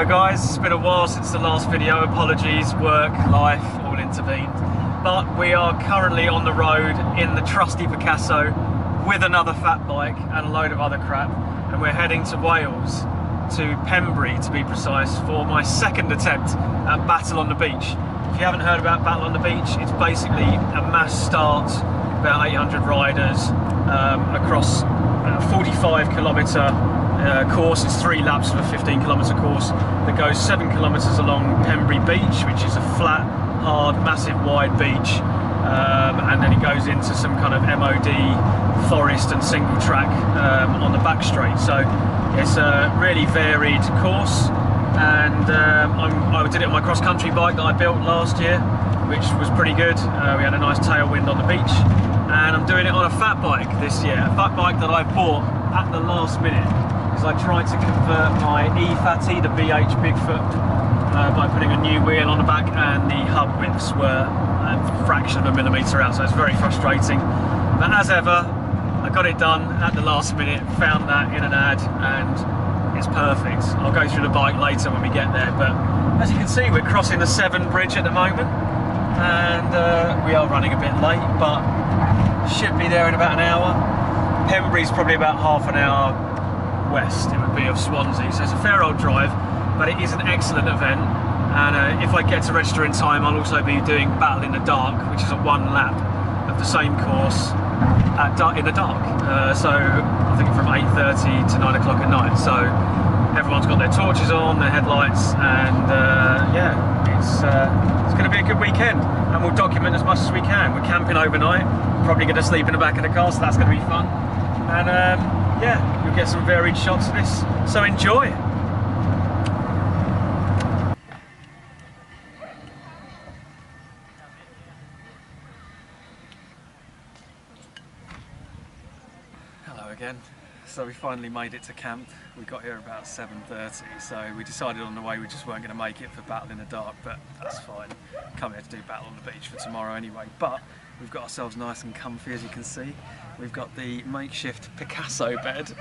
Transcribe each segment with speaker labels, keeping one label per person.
Speaker 1: Hello guys, it's been a while since the last video. Apologies, work, life, all intervened. But we are currently on the road in the trusty Picasso with another fat bike and a load of other crap. And we're heading to Wales, to Pembrey to be precise, for my second attempt at Battle on the Beach. If you haven't heard about Battle on the Beach, it's basically a mass start, about 800 riders across a 45 kilometre course. It's 3 laps of a 15 kilometre course that goes 7 kilometres along Pembrey Beach, which is a flat, hard, massive, wide beach, and then it goes into some kind of MOD forest and single track on the back straight. So it's a really varied course, and I did it on my cross-country bike that I built last year, which was pretty good. We had a nice tailwind on the beach, and I'm doing it on a fat bike this year, a fat bike that I bought at the last minute because I tried to convert my E-Fatty, the BH Bigfoot, by putting a new wheel on the back, and the hub widths were a fraction of a millimetre out, so it's very frustrating. But as ever, I got it done at the last minute, found that in an ad, and it's perfect. I'll go through the bike later when we get there, but as you can see, we're crossing the Severn Bridge at the moment, and we are running a bit late, but should be there in about an hour. Pembrey's probably about half an hour west, it would be, of Swansea, so it's a fair old drive, but it is an excellent event. And if I get to register in time, I'll also be doing Battle in the Dark, which is a 1 lap of the same course in the dark. So I think from 8:30 to 9 o'clock at night. So everyone's got their torches on, their headlights, and yeah, it's going to be a good weekend. And we'll document as much as we can. We're camping overnight, probably going to sleep in the back of the car, so that's going to be fun. And yeah, you'll get some varied shots of this. So enjoy. Again. So we finally made it to camp. We got here about 7:30, so we decided on the way we just weren't going to make it for Battle in the Dark, but that's fine. Come here to do Battle on the Beach for tomorrow anyway. But we've got ourselves nice and comfy, as you can see. We've got the makeshift Picasso bed,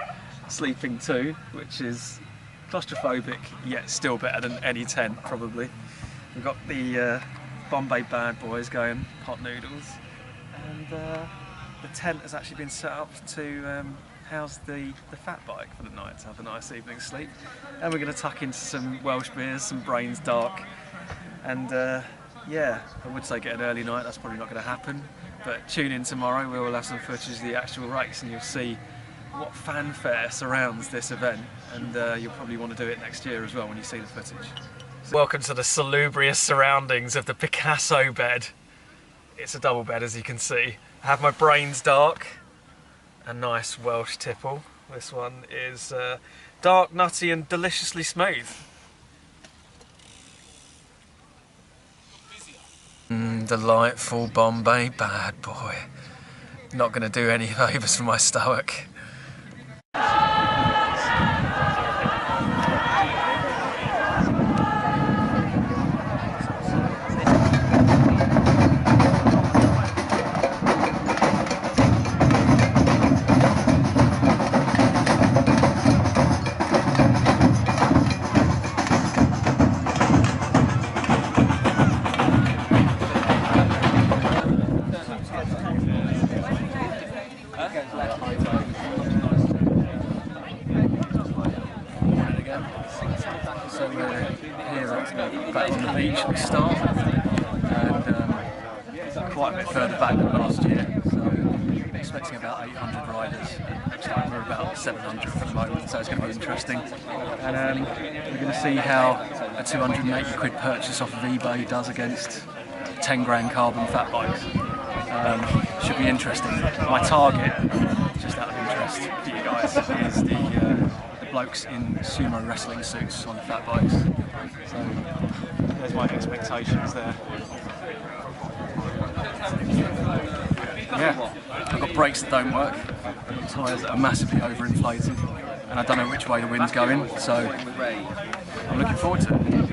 Speaker 1: sleeping 2, which is claustrophobic yet still better than any tent probably. We've got the Bombay Bad Boys going, hot noodles, and the tent has actually been set up to house the fat bike for the night, to have a nice evening's sleep. And we're going to tuck into some Welsh beers, some Brains Dark, and yeah, I would say get an early night, that's probably not going to happen, but tune in tomorrow, we will have some footage of the actual race, and you'll see what fanfare surrounds this event, and you'll probably want to do it next year as well when you see the footage. So, welcome to the salubrious surroundings of the Picasso bed. It's a double bed, as you can see. I have my Brains Dark, a nice Welsh tipple. This one is dark, nutty and deliciously smooth. Delightful Bombay Bad Boy. Not going to do any favours for my stomach. So we're here at Battle on the Beach at the start, and quite a bit further back than last year, so I'm expecting about 800 riders, and looks like we're about 700 for the moment, so it's going to be interesting. And we're going to see how a 280 quid purchase off of eBay does against 10 grand carbon fat bikes. Should be interesting. My target, just out of interest for you guys, is the blokes in sumo wrestling suits on the fat bikes. So there's my expectations there. Yeah, I've got brakes that don't work, I've got tyres that are massively overinflated, and I don't know which way the wind's going, so I'm looking forward to it.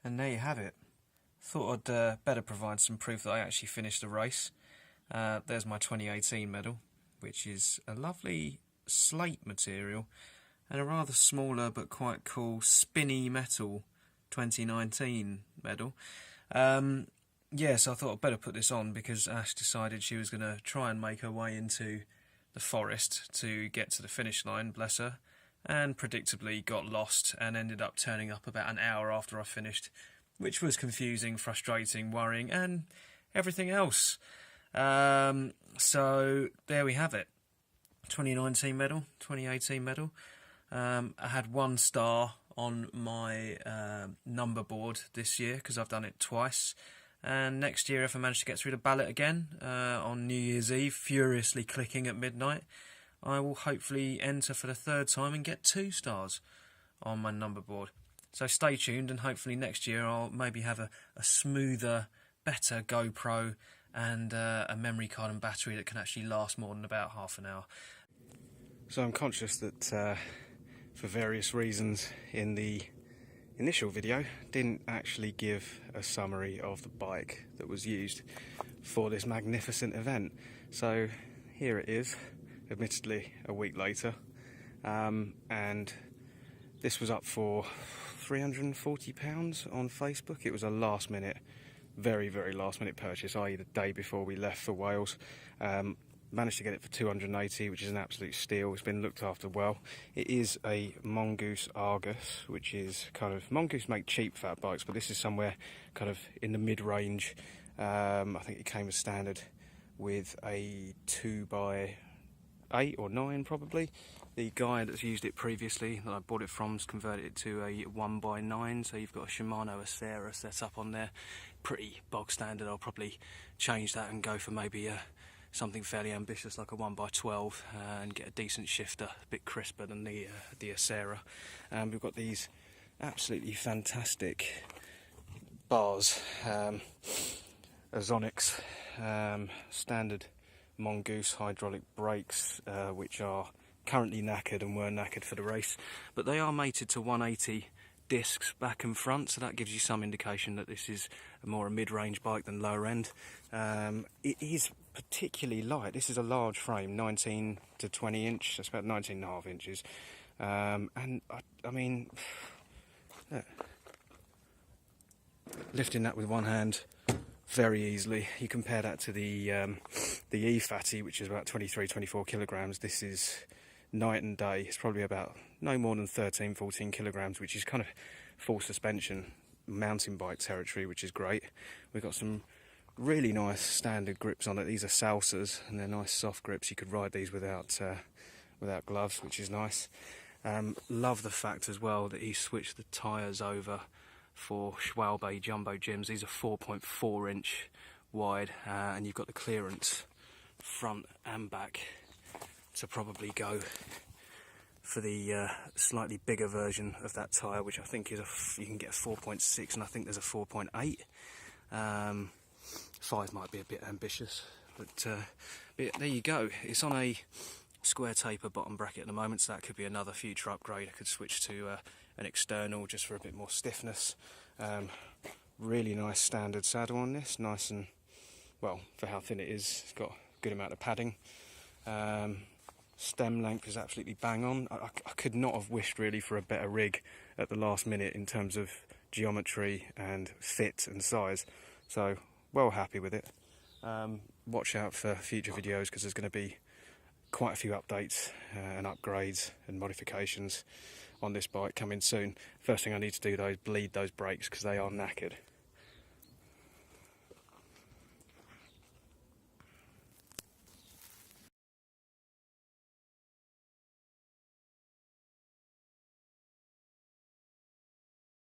Speaker 1: And there you have it. Thought I'd better provide some proof that I actually finished the race. There's my 2018 medal, which is a lovely slate material, and a rather smaller but quite cool spinny metal 2019 medal. Yeah, so I thought I'd better put this on because Ash decided she was going to try and make her way into the forest to get to the finish line, bless her, and predictably got lost and ended up turning up about an hour after I finished, which was confusing, frustrating, worrying, and everything else. So there we have it. 2019 medal, 2018 medal. I had 1 star on my number board this year because I've done it twice. And next year, if I manage to get through the ballot again on New Year's Eve, furiously clicking at midnight, I will hopefully enter for the 3rd time and get 2 stars on my number board. So stay tuned, and hopefully next year I'll maybe have a smoother, better GoPro and a memory card and battery that can actually last more than about half an hour. So I'm conscious that for various reasons in the initial video didn't actually give a summary of the bike that was used for this magnificent event. So here it is, admittedly a week later, and this was up for £340 on Facebook. It was a last minute, very last minute purchase, i.e. the day before we left for Wales. Managed to get it for 280, which is an absolute steal. It's been looked after well. It is a Mongoose Argus, which is kind of, Mongoose make cheap fat bikes, but this is somewhere kind of in the mid-range. I think it came as standard with a 2x8 or 9 probably. The guy that's used it previously, that I bought it from, has converted it to a 1x9, so you've got a Shimano Acera set up on there. Pretty bog standard. I'll probably change that and go for maybe something fairly ambitious like a 1x12 and get a decent shifter, a bit crisper than the Acera. We've got these absolutely fantastic bars, Azonics, standard Mongoose hydraulic brakes, which are currently knackered and were knackered for the race, but they are mated to 180 discs back and front, so that gives you some indication that this is more a mid-range bike than lower end. It is particularly light. This is a large frame, 19 to 20 inch, that's about 19.5 inches, and I mean, look, lifting that with one hand very easily. You compare that to the E-Fatty, which is about 23-24 kilograms. This is night and day. It's probably about no more than 13-14 kilograms, which is kind of full suspension mountain bike territory, which is great. We've got some really nice standard grips on it. These are Salsas, and they're nice soft grips. You could ride these without gloves, which is nice. Love the fact as well that he switched the tyres over for Schwalbe Jumbo Jims. These are 4.4 inch wide, and you've got the clearance front and back to probably go for the slightly bigger version of that tyre, which I think is you can get a 4.6, and I think there's a 4.8. 5 might be a bit ambitious, but there you go. It's on a square taper bottom bracket at the moment, so that could be another future upgrade. I could switch to an external just for a bit more stiffness. Really nice standard saddle on this, nice and, well, for how thin it is, it's got a good amount of padding. Stem length is absolutely bang on. I could not have wished really for a better rig at the last minute in terms of geometry and fit and size, so well happy with it. Watch out for future videos because there's going to be quite a few updates and upgrades and modifications on this bike coming soon. First thing I need to do though is bleed those brakes because they are knackered.